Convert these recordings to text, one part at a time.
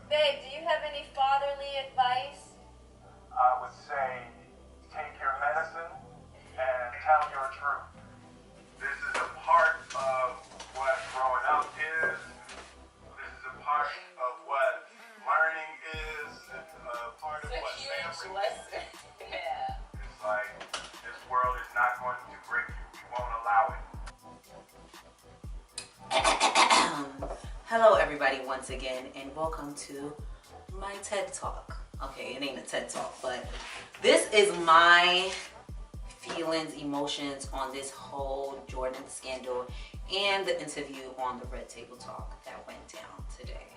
Babe, do you have any fatherly advice? I would say take your medicine and tell your truth. This is a part of what growing up is. This is a part of what learning is. It's a part of what family is. Yeah. It's like this world is not going to break you. We won't allow it. Hello everybody once again, and welcome to my TED Talk. Okay, it ain't a TED Talk, but this is my feelings, emotions on this whole Jordyn scandal and the interview on the Red Table Talk that went down today.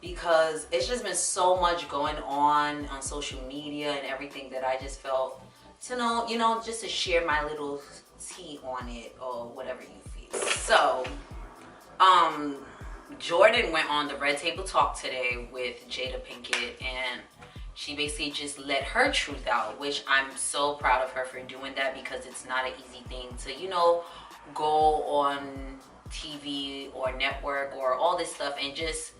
Because it's just been so much going on social media and everything that I just felt to know, just to share my little tea on it or whatever you feel. So, Jordyn went on the Red Table Talk today with Jada Pinkett, and she basically just let her truth out, which I'm so proud of her for doing that, because it's not an easy thing to, go on TV or network or all this stuff and just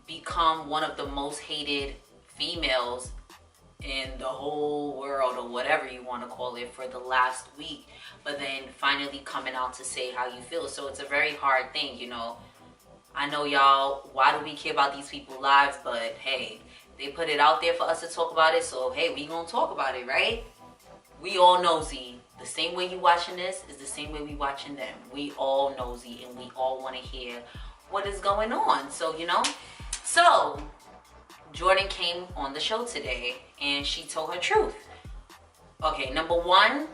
become one of the most hated females in the whole world, or whatever you want to call it, for the last week, but then finally coming out to say how you feel. So it's a very hard thing. I know y'all, why do we care about these people's lives? But hey, they put it out there for us to talk about it, so hey, we gonna talk about it, right? We all nosy. The same way you watching this is the same way we watching them. We all nosy, and we all want to hear what is going on. So so Jordyn came on the show today and she told her truth. Okay, number one,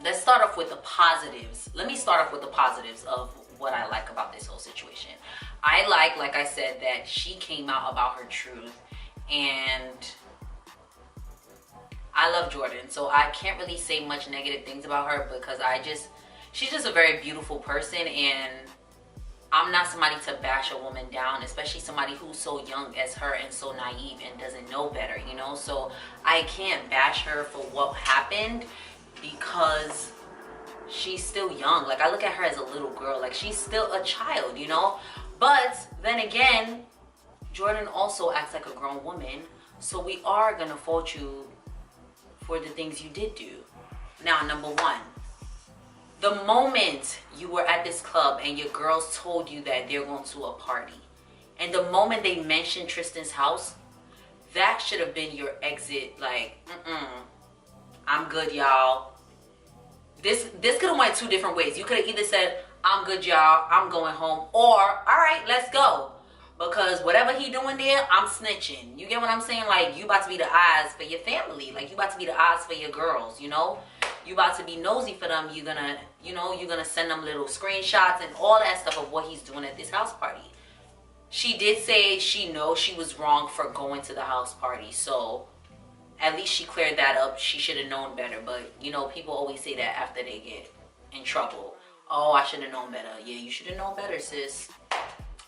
let's start off with the positives. Let me start off with the positives of what I like about this whole situation. I like I said, that she came out about her truth, and I love Jordyn, so I can't really say much negative things about her, because she's just a very beautiful person, and I'm not somebody to bash a woman down, especially somebody who's so young as her and so naive and doesn't know better, So I can't bash her for what happened, because she's still young. Like, I look at her as a little girl. Like, she's still a child, But then again, Jordyn also acts like a grown woman, so we are gonna fault you for the things you did do. Now, number one, the moment you were at this club and your girls told you that they're going to a party, and the moment they mentioned Tristan's house, that should have been your exit. Like, I'm good, y'all. This could have went two different ways. You could have either said, I'm good, y'all, I'm going home, or, all right, let's go. Because whatever he doing there, I'm snitching. You get what I'm saying? Like, you about to be the eyes for your family. Like, you about to be the eyes for your girls, You about to be nosy for them. You're gonna send them little screenshots and all that stuff of what he's doing at this house party. She did say she knows she was wrong for going to the house party. So at least she cleared that up. She should have known better. But, people always say that after they get in trouble. Oh, I should have known better. Yeah, you should have known better, sis.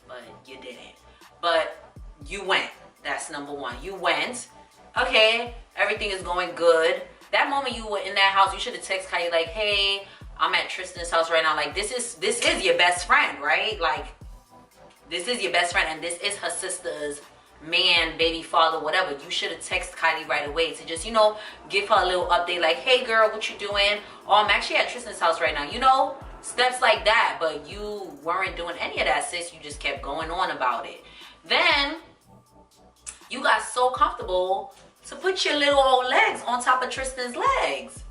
But you didn't. But you went. That's number one. You went. Okay, everything is going good. That moment you were in that house, you should have texted Kylie like, hey, I'm at Tristan's house right now. Like, this is your best friend, right? Like, this is your best friend, and this is her sister's man, baby father, whatever. You should have texted Kylie right away to just, give her a little update like, hey girl, what you doing? Oh, I'm actually at Tristan's house right now. Steps like that. But you weren't doing any of that, sis. You just kept going on about it. Then you got so comfortable to put your little old legs on top of Tristan's legs.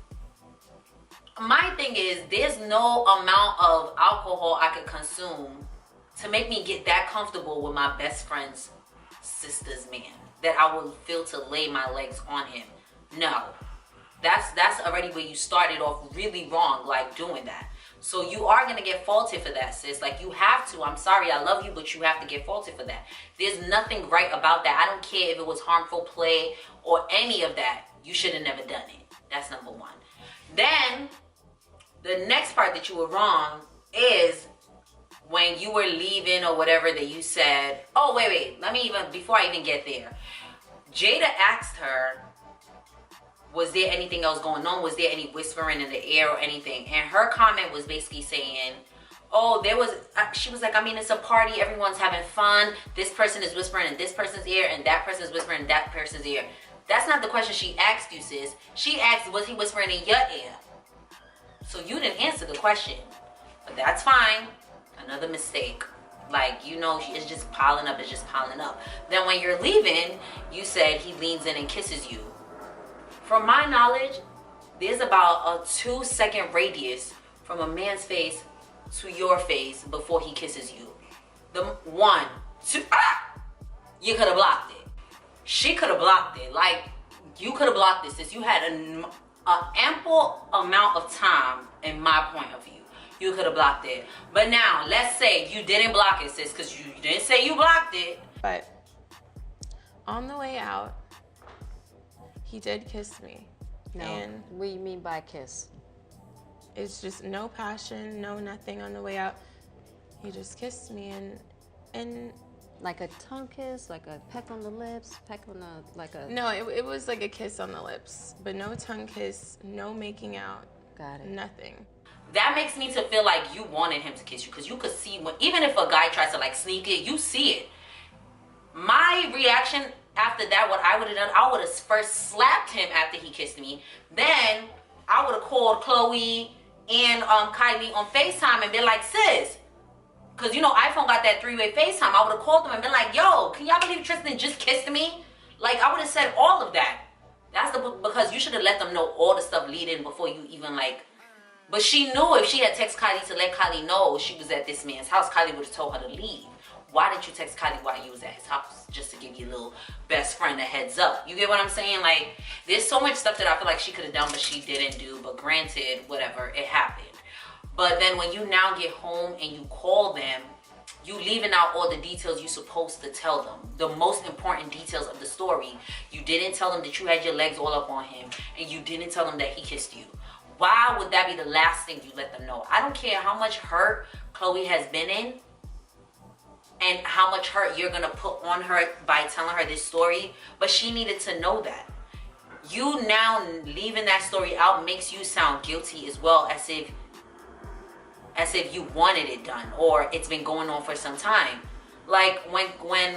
My thing is, there's no amount of alcohol I could consume to make me get that comfortable with my best friend's sister's man that I would feel to lay my legs on him. No. That's already where you started off really wrong, like doing that. So you are going to get faulted for that, sis. Like, you have to. I'm sorry, I love you, but you have to get faulted for that. There's nothing right about that. I don't care if it was harmful play or any of that. You should have never done it. That's number one. Then, the next part that you were wrong is when you were leaving or whatever, that you said, oh, wait, before I even get there. Jada asked her, was there anything else going on? Was there any whispering in the air or anything? And her comment was basically saying, oh, she was like, I mean, it's a party, everyone's having fun. This person is whispering in this person's ear, and that person is whispering in that person's ear. That's not the question she asked you, sis. She asked, was he whispering in your ear? So you didn't answer the question. But that's fine. Another mistake. Like, you know, it's just piling up. It's just piling up. Then when you're leaving, you said he leans in and kisses you. From my knowledge, there's about a 2-second radius from a man's face to your face before he kisses you. The 1, 2, you could have blocked it. She could have blocked it. Like, you could have blocked this, sis. You had an ample amount of time, in my point of view. You could have blocked it. But now, let's say you didn't block it, sis, because you didn't say you blocked it. But on the way out, he did kiss me. No, And what do you mean by kiss? it's just no passion, no nothing on the way out. He just kissed me and Like a tongue kiss, like a peck on the lips, peck on the, like a... no, it was like a kiss on the lips, but no tongue kiss, no making out, Got it. nothing. That makes me to feel like you wanted him to kiss you, because you could see when, even if a guy tries to like sneak it, you see it. My reaction after that, what I would have done, I would have first slapped him after he kissed me. Then I would have called Khloe and Kylie on FaceTime and been like, sis, because, you know, iPhone got that 3-way FaceTime. I would have called them and been like, yo, can y'all believe Tristan just kissed me? Like, I would have said all of that. That's because you should have let them know all the stuff leading before you even, like... But she knew if she had texted Kylie to let Kylie know she was at this man's house, Kylie would have told her to leave. Why didn't you text Kylie while you was at his house? Just to give your little best friend a heads up. You get what I'm saying? Like, there's so much stuff that I feel like she could have done, but she didn't do. But granted, whatever, it happened. But then when you now get home and you call them, you leaving out all the details you're supposed to tell them. The most important details of the story. You didn't tell them that you had your legs all up on him, and you didn't tell them that he kissed you. Why would that be the last thing you let them know? I don't care how much hurt Khloe has been in and how much hurt you're gonna put on her by telling her this story, but she needed to know that. You now leaving that story out makes you sound guilty as well, as if you wanted it done or it's been going on for some time. Like when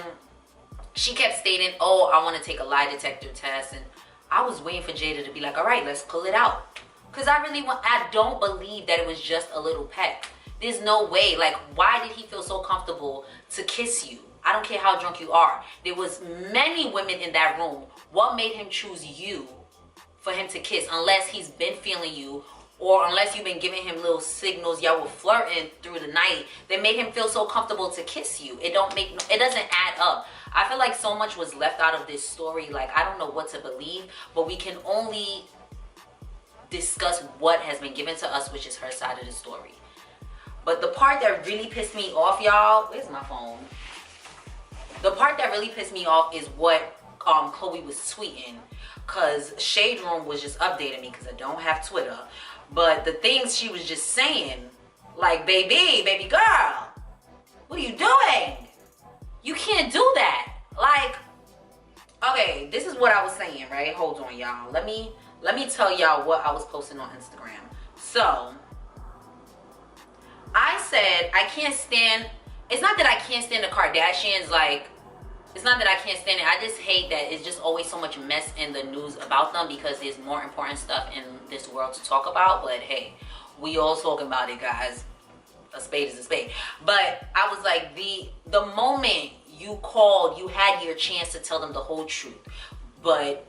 she kept stating, oh, I want to take a lie detector test, and I was waiting for Jada to be like, all right, let's pull it out. Because I don't believe that it was just a little peck. There's no way. Like, why did he feel so comfortable to kiss you? I don't care how drunk you are. There was many women in that room. What made him choose you for him to kiss? Unless he's been feeling you, or unless you've been giving him little signals, y'all were flirting through the night, that made him feel so comfortable to kiss you. It doesn't add up. I feel like so much was left out of this story. Like, I don't know what to believe, but we can only discuss what has been given to us, which is her side of the story. But the part that really pissed me off, y'all, where's my phone? The part that really pissed me off is what Khloe was tweeting, because Shade Room was just updating me because I don't have Twitter. But the things she was just saying, like, baby girl, what are you doing? You can't do that. Like, okay, this is what I was saying, right? Hold on, y'all. Let me tell y'all what I was posting on Instagram. So, I said I can't stand, it's not that I can't stand the Kardashians, like, it's not that I can't stand it. I just hate that it's just always so much mess in the news about them, because there's more important stuff in this world to talk about. But hey, we all talking about it, guys. A spade is a spade. But I was like, the moment you called, you had your chance to tell them the whole truth, but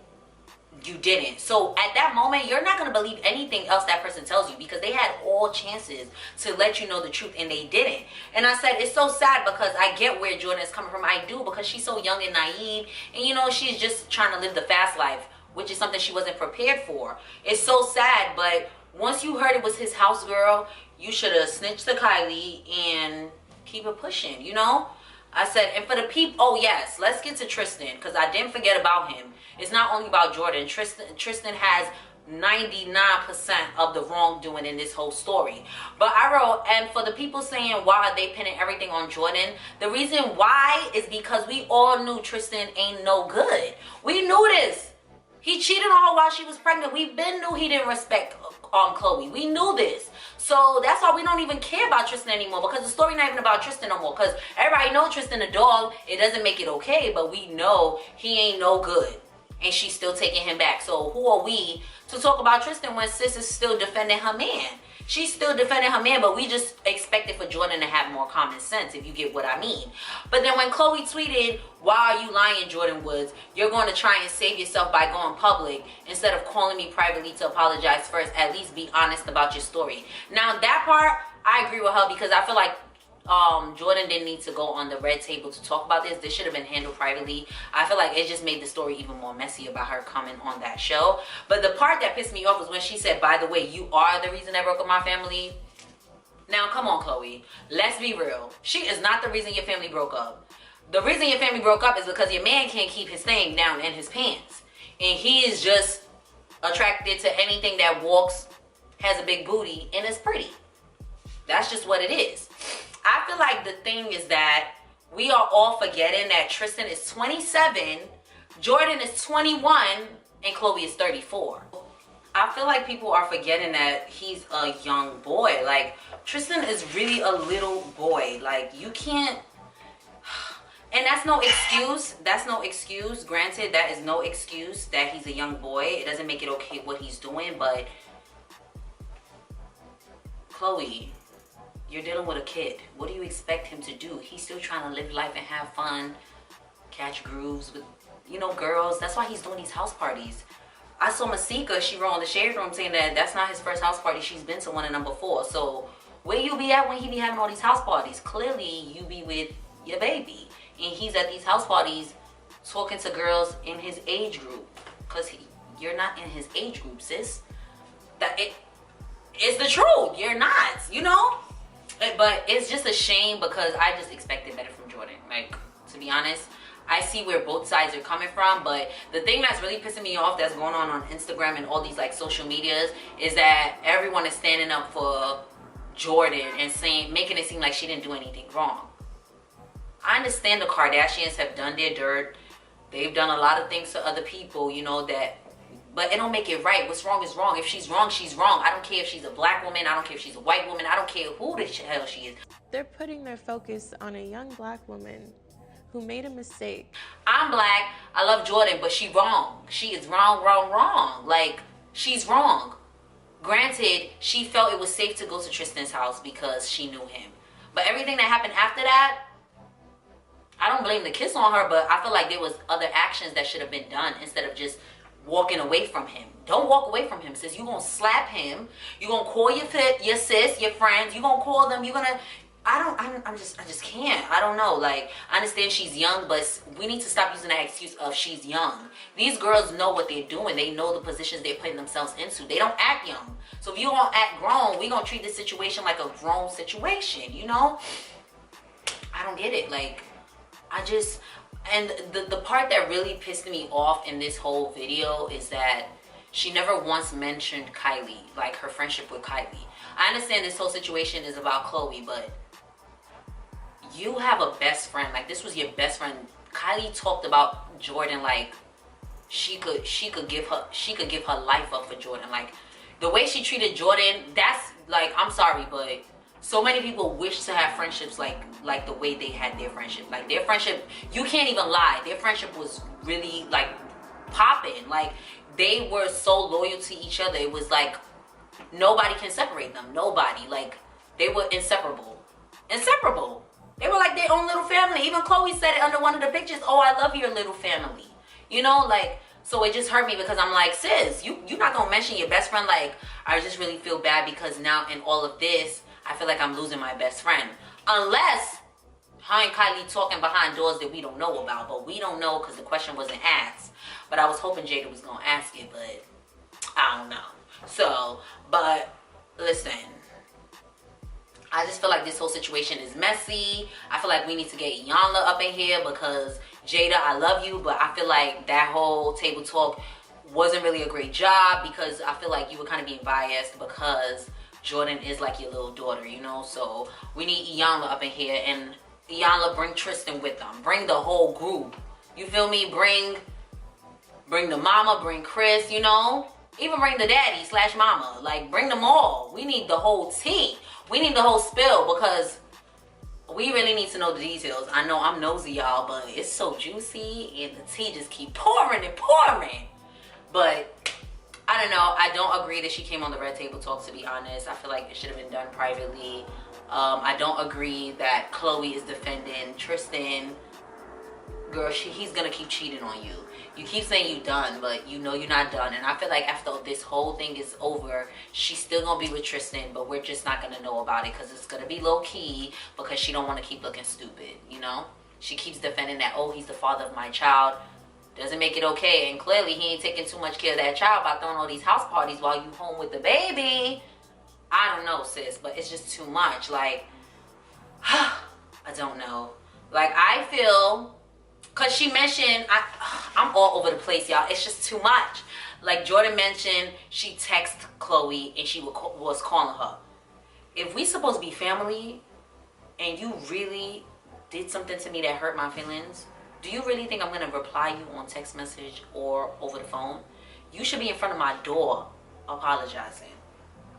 you didn't. So at that moment, you're not going to believe anything else that person tells you, because they had all chances to let you know the truth and they didn't. And I said, it's so sad, because I get where Jordyn is coming from. I do, because she's so young and naive, and you know, she's just trying to live the fast life, which is something she wasn't prepared for. It's so sad, but once you heard it was his house girl, you should have snitched to Kylie and keep it pushing, you know? I said, and for the people, oh yes, let's get to Tristan, because I didn't forget about him. It's not only about Jordyn. Tristan has 99% of the wrongdoing in this whole story. But I wrote, and for the people saying, why are they pinning everything on Jordyn? The reason why is because we all knew Tristan ain't no good. We knew this. He cheated on her while she was pregnant. We been knew he didn't respect Khloe. We knew this. So that's why we don't even care about Tristan anymore, because the story not even about Tristan no more. Because everybody know Tristan a dog. It doesn't make it okay, but we know he ain't no good. And she's still taking him back. So who are we to talk about Tristan when sis is still defending her man? She's still defending her man, but we just expected for Jordyn to have more common sense, if you get what I mean. But then when Khloe tweeted, "Why are you lying, Jordyn Woods? You're going to try and save yourself by going public instead of calling me privately to apologize first. At least be honest about your story." Now that part, I agree with her, because I feel like Jordyn didn't need to go on the red table to talk about this. This should have been handled privately. I feel like it just made the story even more messy about her coming on that show. But the part that pissed me off was when she said, "By the way, you are the reason I broke up my family." Now come on, Khloe, let's be real. She is not the reason your family broke up. The reason your family broke up is because your man can't keep his thing down in his pants, and he is just attracted to anything that walks, has a big booty, and is pretty. That's just what it is. I feel like the thing is that we are all forgetting that Tristan is 27, Jordyn is 21, and Khloe is 34. I feel like people are forgetting that he's a young boy. Like, Tristan is really a little boy. Like, you can't... And that's no excuse. That's no excuse. Granted, that is no excuse that he's a young boy. It doesn't make it okay what he's doing, but... Khloe, you're dealing with a kid. What do you expect him to do? He's still trying to live life and have fun, catch grooves with, you know, girls. That's why he's doing these house parties. I saw Masika, she wrote on the Shade Room saying that that's not his first house party. She's been to one of them before. So where you be at when he be having all these house parties? Clearly you be with your baby. And he's at these house parties talking to girls in his age group. Because you're not in his age group, sis. It's the truth. You're not, you know? But it's just a shame, because I just expected better from Jordyn. Like, to be honest, I see where both sides are coming from, but the thing that's really pissing me off that's going on Instagram and all these like social medias is that everyone is standing up for Jordyn and saying, making it seem like she didn't do anything wrong. I understand the Kardashians have done their dirt. They've done a lot of things to other people, you know, that, but it don't make it right. What's wrong is wrong. If she's wrong, she's wrong. I don't care if she's a black woman. I don't care if she's a white woman. I don't care who the hell she is. They're putting their focus on a young black woman who made a mistake. I'm black. I love Jordyn, but she wrong. She is wrong, wrong, wrong. Like, she's wrong. Granted, she felt it was safe to go to Tristan's house because she knew him. But everything that happened after that, I don't blame the kiss on her, but I feel like there was other actions that should have been done instead of just walking away from him. Don't walk away from him, sis. You're gonna slap him. You're gonna call your sis, your friends. You're gonna call them. You're gonna... I just can't. I don't know. Like, I understand she's young, but we need to stop using that excuse of she's young. These girls know what they're doing. They know the positions they're putting themselves into. They don't act young. So if you don't act grown, we're gonna treat this situation like a grown situation, you know? I don't get it. Like, and the part that really pissed me off in this whole video is that she never once mentioned Kylie, like her friendship with Kylie. I understand this whole situation is about Khloe, but you have a best friend. Like, this was your best friend. Kylie talked about Jordyn like she could give her life up for Jordyn. Like, the way she treated Jordyn, that's like, I'm sorry, but so many people wish to have friendships like the way they had their friendship. Like, their friendship, you can't even lie. Their friendship was really like popping. Like, they were so loyal to each other. It was like nobody can separate them. Nobody. Like, they were inseparable. Inseparable. They were like their own little family. Even Khloe said it under one of the pictures. "Oh, I love your little family." You know, like, so it just hurt me because I'm like, sis, you're not gonna mention your best friend. Like, I just really feel bad because now in all of this, I feel like I'm losing my best friend. Unless her and Kylie talking behind doors that we don't know about. But we don't know because the question wasn't asked. But I was hoping Jada was gonna ask it, but I don't know. So, but listen, I just feel like this whole situation is messy. I feel like we need to get Iyanla up in here because Jada, I love you, but I feel like that whole table talk wasn't really a great job because I feel like you were kind of being biased because Jordyn is like your little daughter, you know? So we need Iyanla up in here, and Iyanla, bring Tristan with them. Bring the whole group. You feel me? Bring the mama, bring Chris, you know? Even bring the daddy / mama. Like, bring them all. We need the whole tea. We need the whole spill because we really need to know the details. I know I'm nosy, y'all, but it's so juicy and the tea just keep pouring and pouring. But I don't know. I don't agree that she came on the Red Table Talk, to be honest. I feel like it should have been done privately. I don't agree that Khloe is defending Tristan. Girl, he's gonna keep cheating on you. You keep saying you done, but you know you're not done. And I feel like after this whole thing is over, she's still gonna be with Tristan, but we're just not gonna know about it because it's gonna be low key because she don't want to keep looking stupid, you know? She keeps defending that, oh, he's the father of my child. Doesn't make it okay. And clearly he ain't taking too much care of that child by throwing all these house parties while you home with the baby. I don't know, sis, but it's just too much. Like, I don't know. Like, I feel, because she mentioned, I'm all over the place, y'all. It's just too much. Like, Jordyn mentioned she texted Khloe and she was calling her. If we supposed to be family and you really did something to me that hurt my feelings, do you really think I'm going to reply you on text message or over the phone? You should be in front of my door apologizing.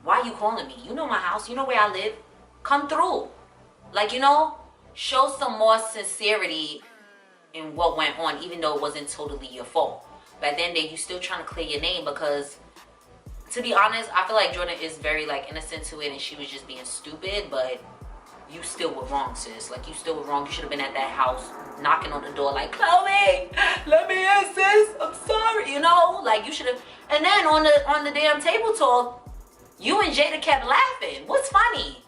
Why are you calling me? You know my house. You know where I live. Come through. Like, you know, show some more sincerity in what went on, even though it wasn't totally your fault. But at the end of the day, you still trying to clear your name because, to be honest, I feel like Jordyn is very, like, innocent to it and she was just being stupid, but you still were wrong, sis. Like, you still were wrong. You should have been at that house knocking on the door like, Khloe, let me in, sis. I'm sorry. You know, like, you should have. And then on the damn table talk, you and Jada kept laughing. What's funny?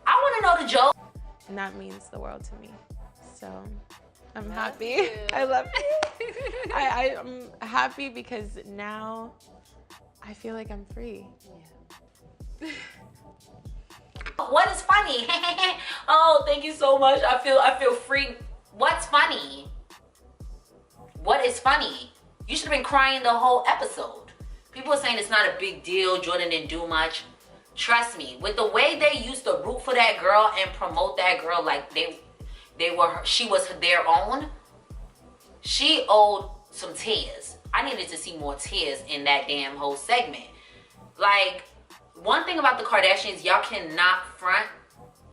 I want to know the joke. And that means the world to me. So I'm happy. I love it. I'm happy because now I feel like I'm free. Yeah. What is funny? Oh, thank you so much. I feel free. What's funny? What is funny? You should have been crying the whole episode. People are saying it's not a big deal. Jordyn didn't do much. Trust me, with the way they used to root for that girl and promote that girl like she was their own, she owed some tears. I needed to see more tears in that damn whole segment. Like, one thing about the Kardashians, y'all cannot front.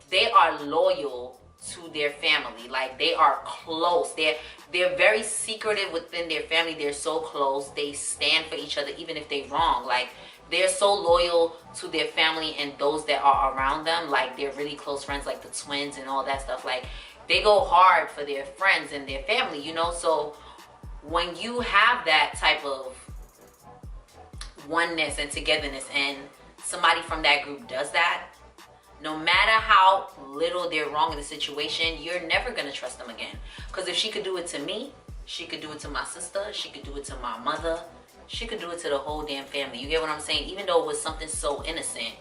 They are loyal to their family. Like, they are close. They're very secretive within their family. They're so close. They stand for each other even if they're wrong. Like, they're so loyal to their family and those that are around them. Like, they're really close friends, like the twins and all that stuff. Like, they go hard for their friends and their family, you know? So when you have that type of oneness and togetherness and somebody from that group does that, no matter how little they're wrong in the situation, you're never going to trust them again. Because if she could do it to me, she could do it to my sister, she could do it to my mother, she could do it to the whole damn family. You get what I'm saying? Even though it was something so innocent,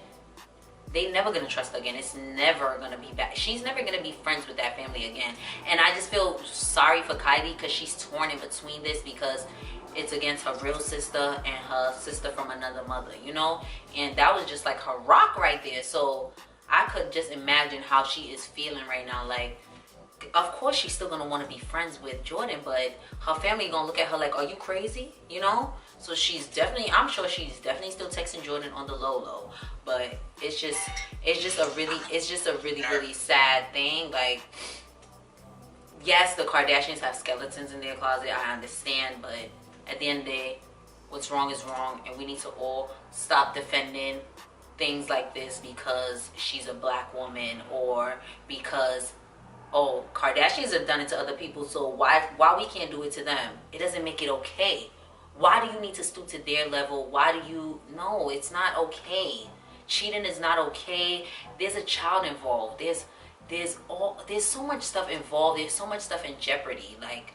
they never going to trust her again. It's never going to be back. She's never going to be friends with that family again. And I just feel sorry for Kylie because she's torn in between this because it's against her real sister and her sister from another mother, you know? And that was just like her rock right there. So I could just imagine how she is feeling right now. Like, of course she's still gonna want to be friends with Jordyn, but her family gonna look at her like, are you crazy? You know? So she's definitely, I'm sure she's definitely still texting Jordyn on the low. But it's just a really, really sad thing. Like, yes, the Kardashians have skeletons in their closet, I understand, but at the end of the day, what's wrong is wrong, and we need to all stop defending things like this because she's a black woman or because, oh, Kardashians have done it to other people, so why we can't do it to them? It doesn't make it okay. Why do you need to stoop to their level? No, it's not okay. Cheating is not okay. There's a child involved. There's so much stuff involved. There's so much stuff in jeopardy. Like,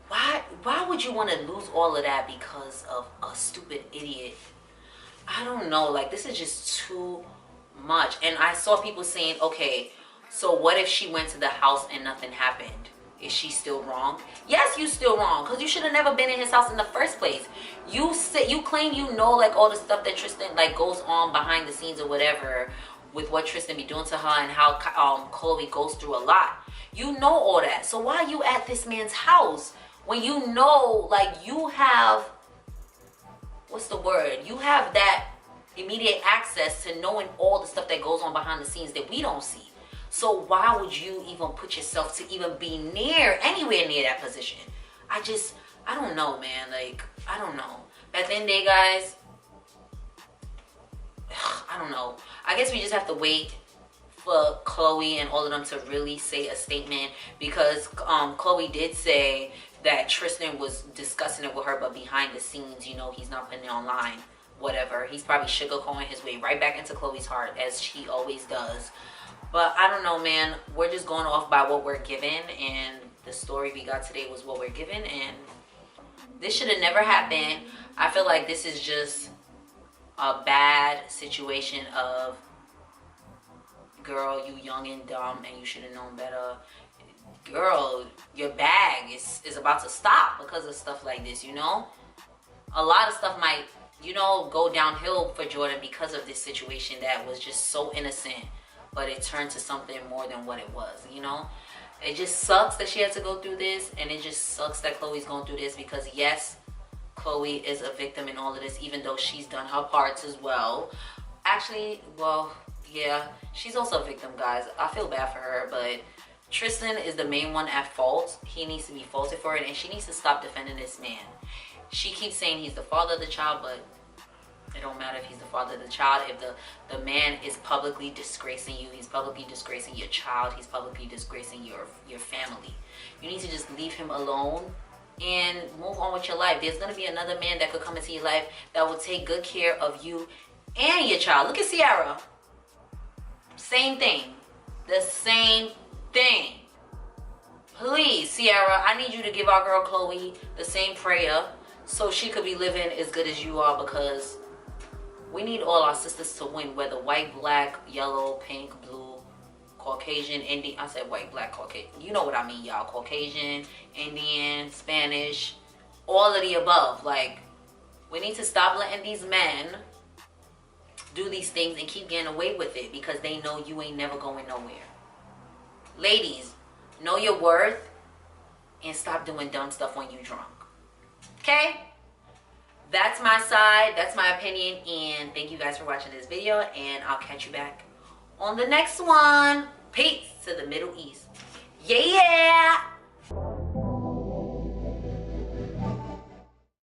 why would you want to lose all of that because of a stupid idiot? I don't know. Like, this is just too much. And I saw people saying, okay, so what if she went to the house and nothing happened? Is she still wrong? Yes, you still wrong, because you should have never been in his house in the first place. You claim you know, like, all the stuff that Tristan, like, goes on behind the scenes or whatever with what Tristan be doing to her and how Khloe goes through a lot. You know all that. So why are you at this man's house when you know, like, you have what's the word? You have that immediate access to knowing all the stuff that goes on behind the scenes that we don't see. So why would you even put yourself to even be anywhere near that position? I don't know, man. Like, I don't know. At the end of the day, guys, I don't know. I guess we just have to wait for Khloe and all of them to really say a statement, because Khloe did say that Tristan was discussing it with her, but behind the scenes, you know, he's not putting it online, whatever. He's probably sugarcoating his way right back into Khloe's heart, as she always does. But I don't know, man. We're just going off by what we're given, and the story we got today was what we're given, and this should have never happened. I feel like this is just a bad situation of, girl, you young and dumb and you should have known better. Girl, your bag is about to stop because of stuff like this, you know? A lot of stuff might, you know, go downhill for Jordyn because of this situation that was just so innocent, but it turned to something more than what it was, you know? It just sucks that she had to go through this, and it just sucks that Khloe's going through this, because yes, Khloe is a victim in all of this, even though she's done her parts as well. Actually, well, yeah, she's also a victim, guys. I feel bad for her, but Tristan is the main one at fault. He needs to be faulted for it, and she needs to stop defending this man. She keeps saying he's the father of the child, but it don't matter if he's the father of the child. If the man is publicly disgracing you, he's publicly disgracing your child, he's publicly disgracing your family. You need to just leave him alone and move on with your life. There's going to be another man that could come into your life that will take good care of you and your child. Look at Ciara. Same thing. The same thing. Please, Ciara, I need you to give our girl Khloe the same prayer so she could be living as good as you are, because we need all our sisters to win, whether white, black, yellow, pink, blue, Caucasian, Indian. I said white, black, Caucasian. You know what I mean, y'all. Caucasian, Indian, Spanish, all of the above. Like, we need to stop letting these men do these things and keep getting away with it, because they know you ain't never going nowhere. Ladies, know your worth and stop doing dumb stuff when you're drunk. Okay? That's my side. That's my opinion. And thank you guys for watching this video. And I'll catch you back on the next one. Peace to the Middle East. Yeah!